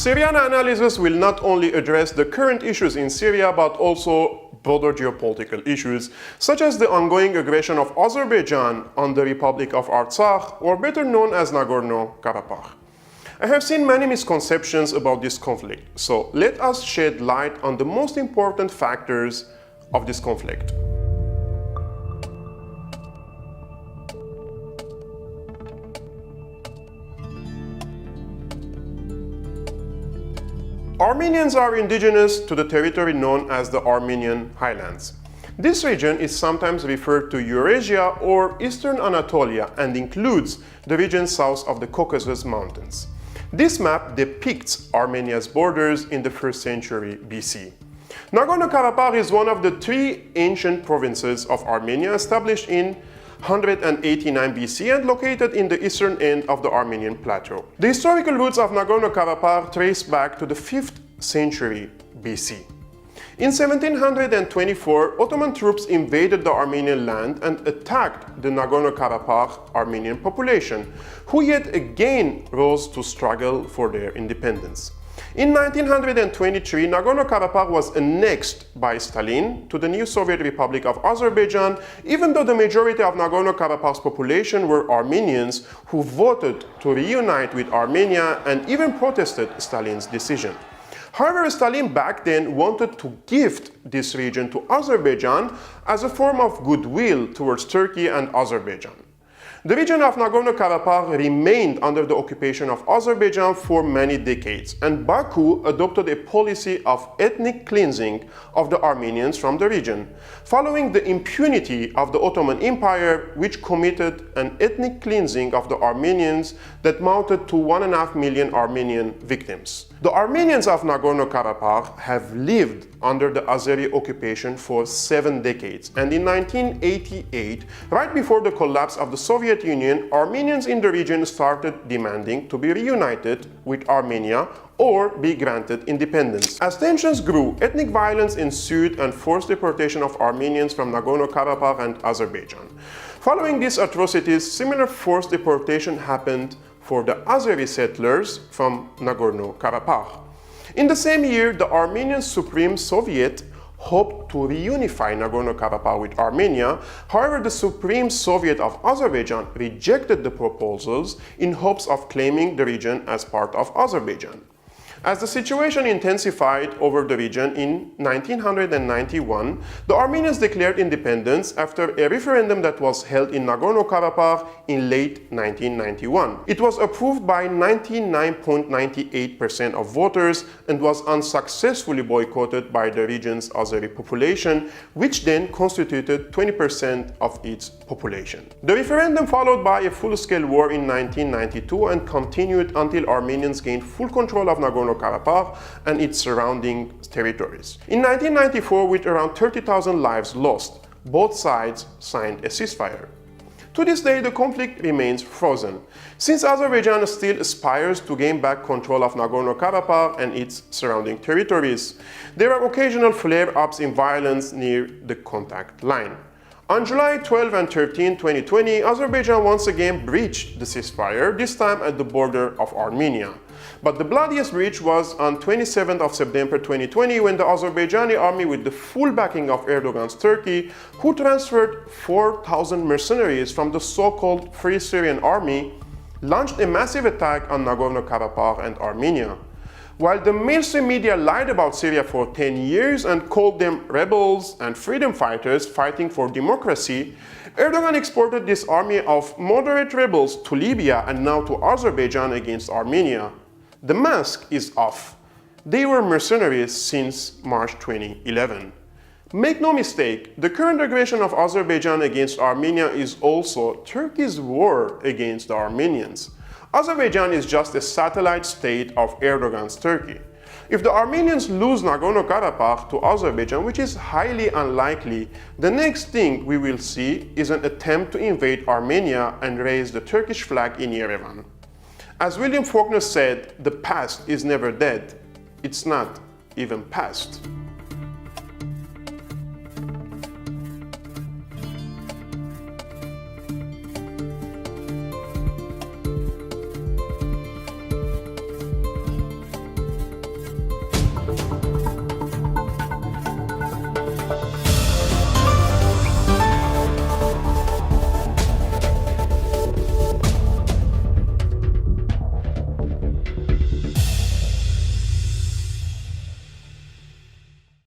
Syrian analysis will not only address the current issues in Syria, but also broader geopolitical issues, such as the ongoing aggression of Azerbaijan on the Republic of Artsakh, or better known as Nagorno-Karabakh. I have seen many misconceptions about this conflict, so let us shed light on the most important factors of this conflict. Armenians are indigenous to the territory known as the Armenian Highlands. This region is sometimes referred to Eurasia or Eastern Anatolia and includes the region south of the Caucasus Mountains. This map depicts Armenia's borders in the 1st century BC. Nagorno-Karabakh is one of the 3 ancient provinces of Armenia established in 189 BC and located in the eastern end of the Armenian plateau. The historical roots of Nagorno-Karabakh trace back to the 5th century BC. In 1724, Ottoman troops invaded the Armenian land and attacked the Nagorno-Karabakh Armenian population, who yet again rose to struggle for their independence. In 1923, Nagorno-Karabakh was annexed by Stalin to the new Soviet Republic of Azerbaijan, even though the majority of Nagorno-Karabakh's population were Armenians who voted to reunite with Armenia and even protested Stalin's decision. However, Stalin back then wanted to gift this region to Azerbaijan as a form of goodwill towards Turkey and Azerbaijan. The region of Nagorno-Karabakh remained under the occupation of Azerbaijan for many decades, and Baku adopted a policy of ethnic cleansing of the Armenians from the region, following the impunity of the Ottoman Empire, which committed an ethnic cleansing of the Armenians that mounted to 1.5 million Armenian victims. The Armenians of Nagorno-Karabakh have lived under the Azeri occupation for 7 decades, and in 1988, right before the collapse of the Soviet Union, Armenians in the region started demanding to be reunited with Armenia or be granted independence. As tensions grew, ethnic violence ensued and forced deportation of Armenians from Nagorno-Karabakh and Azerbaijan. Following these atrocities, similar forced deportation happened for the Azeri settlers from Nagorno-Karabakh. In the same year, the Armenian Supreme Soviet hoped to reunify Nagorno-Karabakh with Armenia. However, the Supreme Soviet of Azerbaijan rejected the proposals in hopes of claiming the region as part of Azerbaijan. As the situation intensified over the region in 1991, the Armenians declared independence after a referendum that was held in Nagorno-Karabakh in late 1991. It was approved by 99.98% of voters and was unsuccessfully boycotted by the region's Azeri population, which then constituted 20% of its population. The referendum followed by a full-scale war in 1992 and continued until Armenians gained full control of Nagorno-Karabakh and its surrounding territories. In 1994, with around 30,000 lives lost, both sides signed a ceasefire. To this day, the conflict remains frozen. Since Azerbaijan still aspires to gain back control of Nagorno-Karabakh and its surrounding territories, there are occasional flare-ups in violence near the contact line. On July 12 and 13, 2020, Azerbaijan once again breached the ceasefire, this time at the border of Armenia. But the bloodiest breach was on 27th of September 2020, when the Azerbaijani army, with the full backing of Erdogan's Turkey, who transferred 4,000 mercenaries from the so-called Free Syrian Army, launched a massive attack on Nagorno-Karabakh and Armenia. While the mainstream media lied about Syria for 10 years and called them rebels and freedom fighters fighting for democracy, Erdogan exported this army of moderate rebels to Libya and now to Azerbaijan against Armenia. The mask is off. They were mercenaries since March 2011. Make no mistake, the current aggression of Azerbaijan against Armenia is also Turkey's war against the Armenians. Azerbaijan is just a satellite state of Erdogan's Turkey. If the Armenians lose Nagorno-Karabakh to Azerbaijan, which is highly unlikely, the next thing we will see is an attempt to invade Armenia and raise the Turkish flag in Yerevan. As William Faulkner said, the past is never dead. It's not even past.